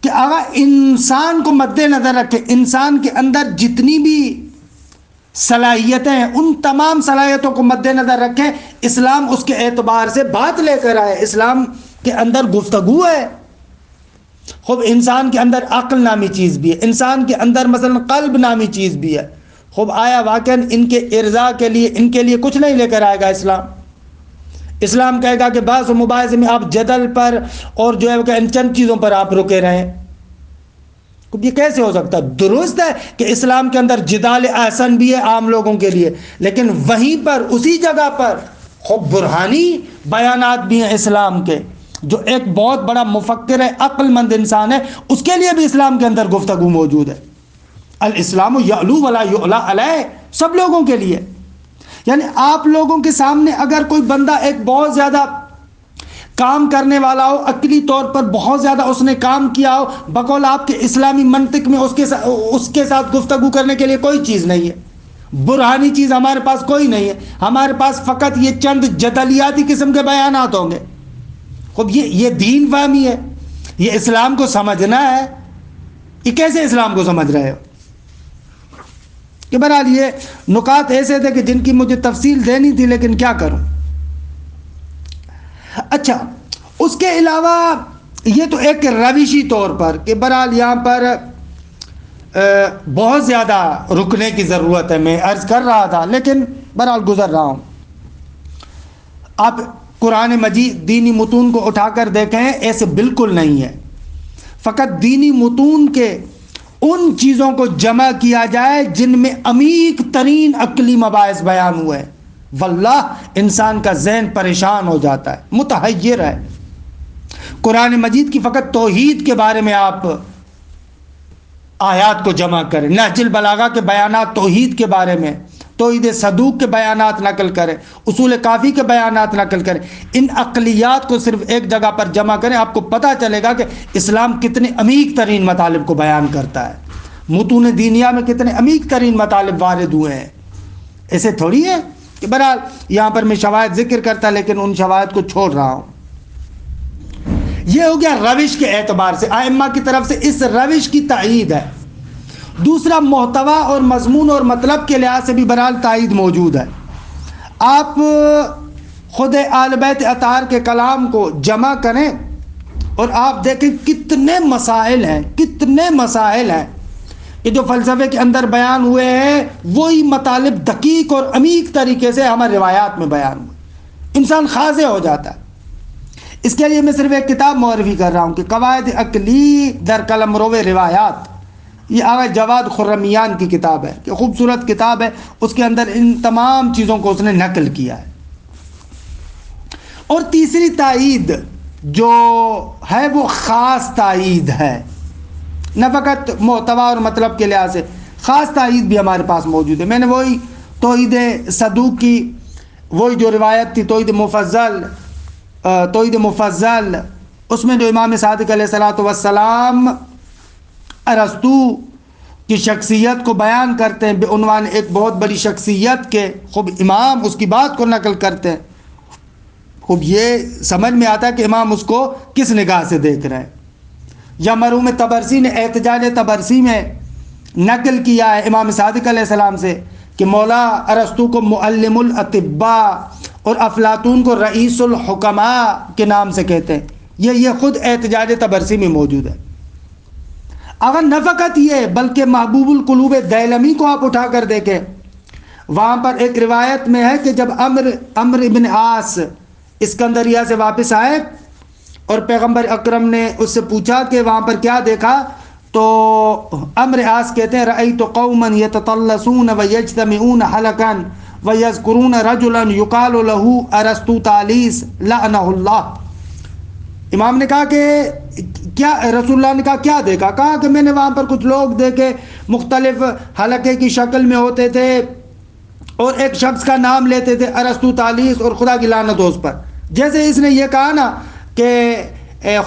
Speaker 1: کہ اگر انسان کو مد نظر رکھے، انسان کے اندر جتنی بھی صلاحیتیں ہیں ان تمام صلاحیتوں کو مد نظر رکھیں، اسلام اس کے اعتبار سے بات لے کر آئے، اسلام کے اندر گفتگو ہے۔ خوب انسان کے اندر عقل نامی چیز بھی ہے، انسان کے اندر مثلا قلب نامی چیز بھی ہے۔ خوب آیا واقعاً ان کے ارضاء کے لیے ان کے لیے کچھ نہیں لے کر آئے گا اسلام کہے گا کہ بعض مباحث میں آپ جدل پر اور جو ہے کہ ان چند چیزوں پر آپ رکے رہیں۔ یہ کیسے ہو سکتا ہے؟ درست ہے کہ اسلام کے اندر جدال احسن بھی ہے عام لوگوں کے لیے، لیکن وہیں پر اسی جگہ پر خوب برہانی بیانات بھی ہیں اسلام کے۔ جو ایک بہت بڑا مفکر ہے، عقل مند انسان ہے، اس کے لیے بھی اسلام کے اندر گفتگو موجود ہے۔ الاسلام یعلو ولا یعلی علیہ، سب لوگوں کے لیے۔ یعنی آپ لوگوں کے سامنے اگر کوئی بندہ ایک بہت زیادہ کام کرنے والا ہو، عقلی طور پر بہت زیادہ اس نے کام کیا ہو، بقول آپ کے اسلامی منطق میں اس کے ساتھ گفتگو کرنے کے لیے کوئی چیز نہیں ہے، برہانی چیز ہمارے پاس کوئی نہیں ہے، ہمارے پاس فقط یہ چند جدلیاتی قسم کے بیانات ہوں گے۔ خب یہ دین فہمی ہے، یہ اسلام کو سمجھنا ہے، یہ کیسے اسلام کو سمجھ رہے ہو؟ کہ بہرحال یہ نکات ایسے تھے کہ جن کی مجھے تفصیل دینی تھی، لیکن کیا کروں۔ اچھا، اس کے علاوہ یہ تو ایک روشی طور پر کہ بہرحال یہاں پر بہت زیادہ رکنے کی ضرورت ہے، میں عرض کر رہا تھا لیکن بہرحال گزر رہا ہوں۔ آپ قرآن مجید دینی متون کو اٹھا کر دیکھیں، ایسے بالکل نہیں ہے۔ فقط دینی متون کے ان چیزوں کو جمع کیا جائے جن میں عمیق ترین عقلی مباحث بیان ہوئے، واللہ انسان کا ذہن پریشان ہو جاتا ہے، متحیر ہے۔ قرآن مجید کی فقط توحید کے بارے میں آپ آیات کو جمع کریں، نہج البلاغہ کے بیانات توحید کے بارے میں، توحید صدوق کے بیانات نقل کریں، اصول کافی کے بیانات نقل کریں، ان عقلیات کو صرف ایک جگہ پر جمع کریں، آپ کو پتہ چلے گا کہ اسلام کتنے عمیق ترین مطالب کو بیان کرتا ہے، متون دینیہ میں کتنے عمیق ترین مطالب وارد ہوئے ہیں۔ ایسے تھوڑی ہے کہ بہرحال یہاں پر میں شواہد ذکر کرتا لیکن ان شواہد کو چھوڑ رہا ہوں۔ یہ ہو گیا روش کے اعتبار سے، ائمہ کی طرف سے اس روش کی تائید ہے۔ دوسرا، محتوا اور مضمون اور مطلب کے لحاظ سے بھی بہرحال تائید موجود ہے۔ آپ خود آل بیت اطہار کے کلام کو جمع کریں اور آپ دیکھیں کتنے مسائل ہیں کہ جو فلسفے کے اندر بیان ہوئے ہیں، وہی مطالب دقیق اور عمیق طریقے سے ہمارے روایات میں بیان ہوئے، انسان خاضع ہو جاتا ہے۔ اس کے لیے میں صرف ایک کتاب معرفی کر رہا ہوں کہ قواعد عقلی در قلمرو روایات، یہ آغا جواد خرمیان کی کتاب ہے، کہ خوبصورت کتاب ہے، اس کے اندر ان تمام چیزوں کو اس نے نقل کیا ہے۔ اور تیسری تائید جو ہے وہ خاص تائید ہے، نہ فقط محتوا اور مطلب کے لحاظ سے، خاص تائید بھی ہمارے پاس موجود ہے۔ میں نے وہی توحید صدوق کی وہی جو روایت تھی، توحید مفضل، اس میں جو امام صادق علیہ الصلوۃ والسلام ارسطو کی شخصیت کو بیان کرتے ہیں بعنوان ایک بہت بڑی شخصیت کے، خوب امام اس کی بات کو نقل کرتے ہیں، خوب یہ سمجھ میں آتا ہے کہ امام اس کو کس نگاہ سے دیکھ رہے ہیں۔ یا مرحوم طبرسی نے احتجاج طبرسی میں نقل کیا ہے امام صادق علیہ السلام سے کہ مولا ارسطو کو معلم الاطباء اور افلاطون کو رئیس الحکماء کے نام سے کہتے ہیں۔ یہ خود احتجاج طبرسی میں موجود ہے۔ اگر نہ فقط یہ بلکہ محبوب القلوب دیلمی کو آپ اٹھا کر دیکھیں، وہاں پر ایک روایت میں ہے کہ جب عمرو ابن عاص اسکندریہ سے واپس آئے اور پیغمبر اکرم نے اس سے پوچھا کہ وہاں پر کیا دیکھا، تو عمرو عاص کہتے ہیں رأیت قوما یتطلسون ویجتمعون حلقا ویذکرون رجلا یقال له ارسطو طالیس لعنہ اللہ۔ امام نے کہا کہ کیا رسول اللہ نے کہا کیا دیکھا؟ کہا کہ میں نے وہاں پر کچھ لوگ دیکھے، مختلف حلقے کی شکل میں ہوتے تھے اور ایک شخص کا نام لیتے تھے ارسطو طالیس، اور خدا کی لعنت ہو اس پر۔ جیسے اس نے یہ کہا نا کہ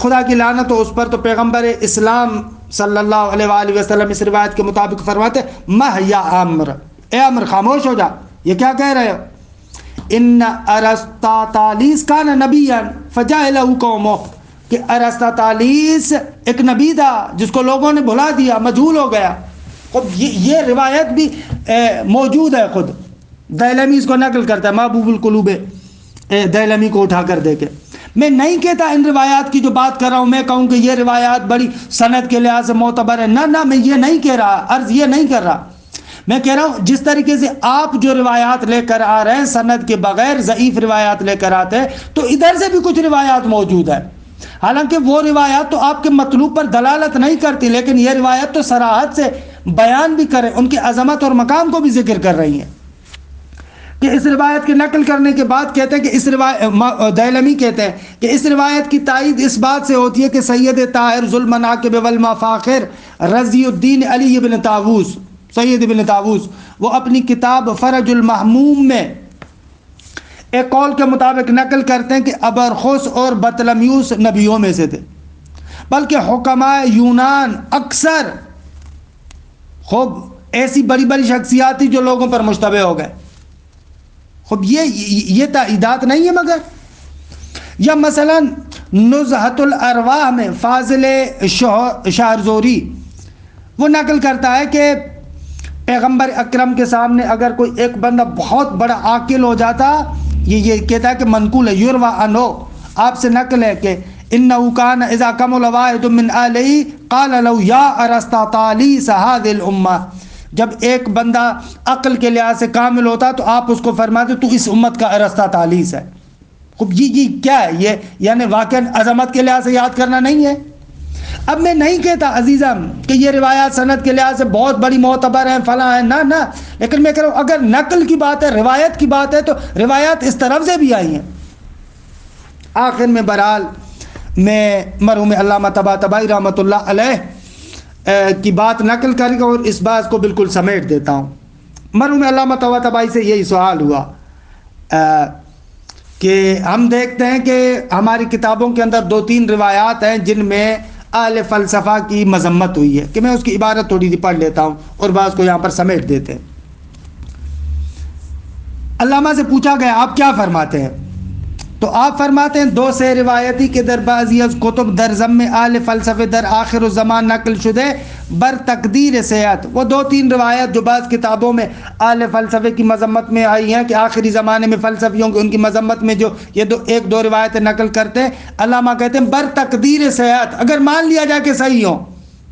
Speaker 1: خدا کی لعنت ہو اس پر، تو پیغمبر اسلام صلی اللہ علیہ وآلہ وسلم اس روایت کے مطابق فرماتے مہ یا عمر، اے عمر خاموش ہو جا، یہ کیا کہہ رہے ہو؟ ان ارسطاطالیس کان نبیا فجعلہ قومہ، کہ ارسطاطالیس ایک نبی تھا جس کو لوگوں نے بھلا دیا، مجہول ہو گیا۔ خود یہ روایت بھی موجود ہے، خود دیلمی اس کو نقل کرتا ہے، محبوب القلوب دیلمی کو اٹھا کر دیکھے۔ میں نہیں کہتا ان روایات کی جو بات کر رہا ہوں میں کہوں کہ یہ روایات بڑی سند کے لحاظ سے معتبر ہے، نہ میں یہ نہیں کہہ رہا، عرض یہ نہیں کر رہا۔ میں کہہ رہا ہوں جس طریقے سے آپ جو روایات لے کر آ رہے ہیں سند کے بغیر ضعیف روایات لے کر آتے ہیں، تو ادھر سے بھی کچھ روایات موجود ہیں، حالانکہ وہ روایات تو آپ کے مطلوب پر دلالت نہیں کرتی، لیکن یہ روایت تو صراحت سے بیان بھی کریں، ان کی عظمت اور مقام کو بھی ذکر کر رہی ہیں۔ کہ اس روایت کے نقل کرنے کے بعد کہتے ہیں کہ اس روایت دیلمی کہتے ہیں کہ اس روایت کی تائید اس بات سے ہوتی ہے کہ سید طاہر ذو المناقب والمفاخر رضی الدین علی بن طاووس، سید بن طاووس، وہ اپنی کتاب فرج المحموم میں ایک قول کے مطابق نقل کرتے ہیں کہ ابرخس اور بطلمیوس نبیوں میں سے تھے، بلکہ حکماء یونان اکثر خوب ایسی بڑی بڑی شخصیات تھی جو لوگوں پر مشتبہ ہو گئے۔ خوب یہ تائیدات نہیں ہے مگر، یا مثلا نزہۃ الارواح میں فاضل شہرزوری وہ نقل کرتا ہے کہ پیغمبر اکرم کے سامنے اگر کوئی ایک بندہ بہت بڑا عاقل ہو جاتا، یہ کہتا ہے کہ منقول ہے، یروی عنہ، آپ سے نقل ہے کہ انہ کان اذا کمل واحد من اہلہ قال لو یا ارسطا طالیس هذه الامہ، جب ایک بندہ عقل کے لحاظ سے کامل ہوتا تو آپ اس کو فرماتے تو اس امت کا ارسطا طالیس ہے۔ خوب یہ کیا ہے؟ یہ یعنی واقعاً عظمت کے لحاظ سے یاد کرنا نہیں ہے۔ اب میں نہیں کہتا عزیزم کہ یہ روایات سند کے لحاظ سے بہت بڑی معتبر ہیں، فلاں ہیں، نہ لیکن میں کہہ رہا ہوں اگر نقل کی بات ہے، روایت کی بات ہے، تو روایات اس طرف سے بھی آئی ہیں۔ آخر میں بہرحال میں مرحوم علامہ طباطبائی رحمۃ اللہ علیہ کی بات نقل کر کے اور اس بات کو بالکل سمیٹ دیتا ہوں۔ مرحوم علامہ طباطبائی سے یہی سوال ہوا کہ ہم دیکھتے ہیں کہ ہماری کتابوں کے اندر 2-3 روایات ہیں جن میں اہل فلسفہ کی مذمت ہوئی ہے، کہ میں اس کی عبارت تھوڑی سی پڑھ لیتا ہوں اور بعض کو یہاں پر سمیٹ دیتے ہیں۔ علامہ سے پوچھا گیا آپ کیا فرماتے ہیں؟ تو آپ فرماتے ہیں 2 سے روایتی کے در بعضی از کتب در ضم اہل فلسفے در آخر الزمان نقل شدے بر تقدیر صحت، وہ 2-3 روایت جو بعض کتابوں میں اہل فلسفے کی مذمت میں آئی ہیں کہ آخری زمانے میں فلسفیوں کی ان کی مذمت میں جو یہ 1-2 روایتیں نقل کرتے ہیں، علامہ کہتے ہیں بر تقدیر صحت، اگر مان لیا جائے کہ صحیح ہو،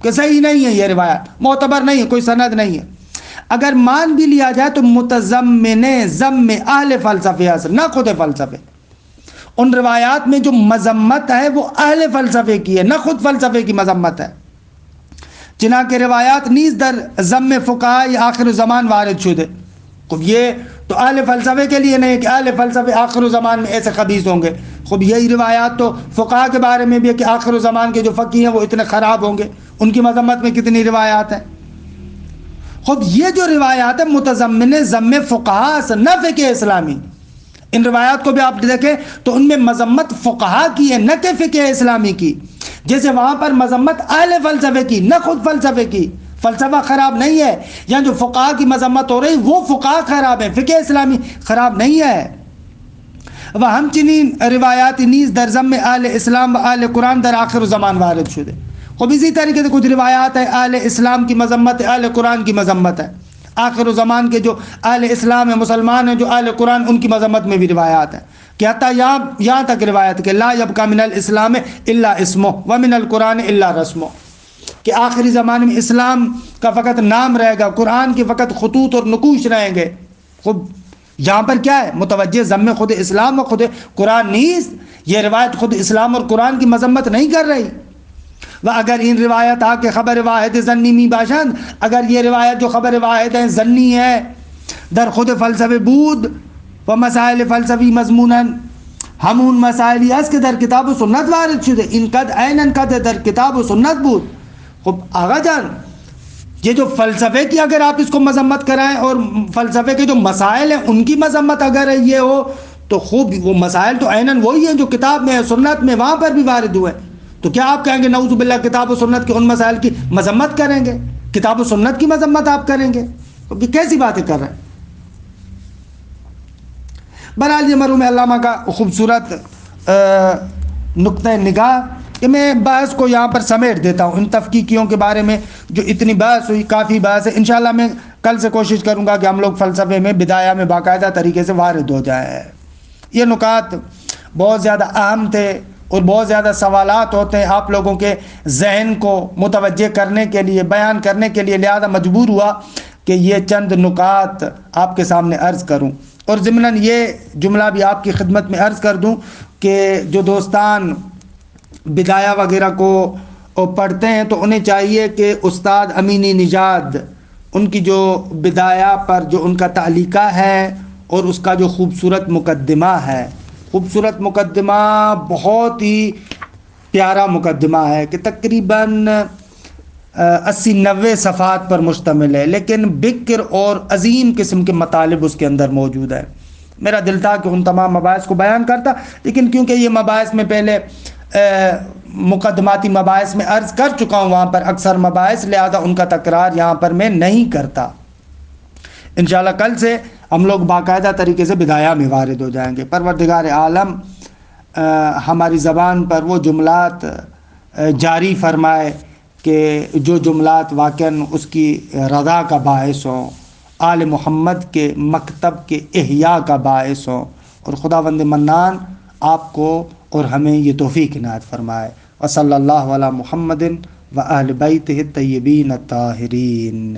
Speaker 1: کہ صحیح نہیں ہے، یہ روایت معتبر نہیں ہے، کوئی سند نہیں ہے، اگر مان بھی لیا جائے تو متضمن ضم اہل فلسفے اصل، نہ خود فلسفے، ان روایات میں جو مذمت ہے وہ اہل فلسفے کی ہے، نہ خود فلسفے کی مذمت ہے۔ چنانکہ روایات نیز در ضم فقہاء آخر زمان وارد شدے، خب یہ تو اہل فلسفے کے لیے نہیں کہ اہل فلسفے آخر زمان میں ایسے خبیث ہوں گے، خب یہی روایات تو فقہاء کے بارے میں بھی ہے کہ آخر زمان کے جو فقیہ ہیں وہ اتنے خراب ہوں گے، ان کی مذمت میں کتنی روایات ہیں۔ خب یہ جو روایات ہیں متضمن ضم فقہاء، نہ فقہ اسلامی، ان روایات کو بھی آپ دیکھیں تو ان میں مذمت فقہا کی ہے، نہ کہ فقہ اسلامی کی، جیسے وہاں پر مذمت اہل فلسفے کی، نہ خود فلسفے کی۔ فلسفہ خراب نہیں ہے، یہاں جو فقہا کی مذمت ہو رہی وہ فقہا خراب ہے، فقہ اسلامی خراب نہیں ہے۔ وہ ہم چنین روایات نیز در ضم اہل اسلام و اہل قرآن در آخر زمان وارد شدے، خب اسی طریقے سے کچھ روایات ہے اہل اسلام کی مذمت ہے، اہل قرآن کی مذمت ہے، آخر زمان کے جو اہل اسلام ہیں، مسلمان ہیں، جو اہل قرآن، ان کی مذمت میں بھی روایات ہیں، کہ حتیٰ یہاں تک روایت کہ لا یبقى من الاسلام الا اسمہ ومن القرآن الا رسمہ، کہ آخری زمانے میں اسلام کا فقط نام رہے گا، قرآن کے فقط خطوط اور نقوش رہیں گے۔ خود یہاں پر کیا ہے متوجہ ضم خود اسلام و خود قرآن نیز، یہ روایت خود اسلام اور قرآن کی مذمت نہیں کر رہی۔ و اگر این روایت آ کہ خبر واحد ظنی می باشند، اگر یہ روایت جو خبر واحد ہیں ظنی ہے، در خود فلسفے بود و مسائل فلسفی مضمونن، ہم ان مسائلی است کہ در کتاب و سنت وارد شده، این قد عیناً قد در کتاب و سنت بود۔ خب آقا جان، یہ جو فلسفے کی اگر آپ اس کو مذمت کرائیں اور فلسفے کے جو مسائل ہیں ان کی مذمت اگر یہ ہو تو خوب، وہ مسائل تو عیناً وہی ہیں جو کتاب میں سنت میں وہاں پر بھی وارد ہوئے، تو کیا آپ کہیں گے نعوذ باللہ کتاب و سنت کے ان مسائل کی مذمت کریں گے؟ کتاب و سنت کی مذمت آپ کریں گے؟ کیسی باتیں کر رہے ہیں؟ بہرحال یہ مرحوم علامہ کا خوبصورت نقطہ نگاہ کہ میں بحث کو یہاں پر سمیٹ دیتا ہوں۔ ان تفقیقیوں کے بارے میں جو اتنی بحث ہوئی، کافی بحث ہے، انشاءاللہ میں کل سے کوشش کروں گا کہ ہم لوگ فلسفے میں بدایہ میں باقاعدہ طریقے سے وارد ہو جائیں۔ یہ نکات بہت زیادہ اہم تھے اور بہت زیادہ سوالات ہوتے ہیں آپ لوگوں کے ذہن کو متوجہ کرنے کے لیے، بیان کرنے کے لیے، لہذا مجبور ہوا کہ یہ چند نکات آپ کے سامنے عرض کروں۔ اور ضمناً یہ جملہ بھی آپ کی خدمت میں عرض کر دوں کہ جو دوستان بدایہ وغیرہ کو پڑھتے ہیں تو انہیں چاہیے کہ استاد امینی نژاد ان کی جو بدایہ پر جو ان کا تعلیقہ ہے اور اس کا جو خوبصورت مقدمہ ہے، خوبصورت مقدمہ، بہت ہی پیارا مقدمہ ہے کہ تقریباً 80-90 صفحات پر مشتمل ہے، لیکن بکر اور عظیم قسم کے مطالب اس کے اندر موجود ہے۔ میرا دل تھا کہ ان تمام مباحث کو بیان کرتا، لیکن کیونکہ یہ مباحث میں پہلے مقدماتی مباحث میں عرض کر چکا ہوں وہاں پر اکثر مباحث، لہذا ان کا تکرار یہاں پر میں نہیں کرتا۔ انشاءاللہ کل سے ہم لوگ باقاعدہ طریقے سے بدایہ میں وارد ہو جائیں گے۔ پروردگار عالم ہماری زبان پر وہ جملات جاری فرمائے کہ جو جملات واقعاً اس کی رضا کا باعث ہوں، آل محمد کے مکتب کے احیاء کا باعث ہوں، اور خداوند منان آپ کو اور ہمیں یہ توفیق عنایت فرمائے۔ وصلی اللہ علی محمد و اہل بیتہ الطیبین الطاہرین۔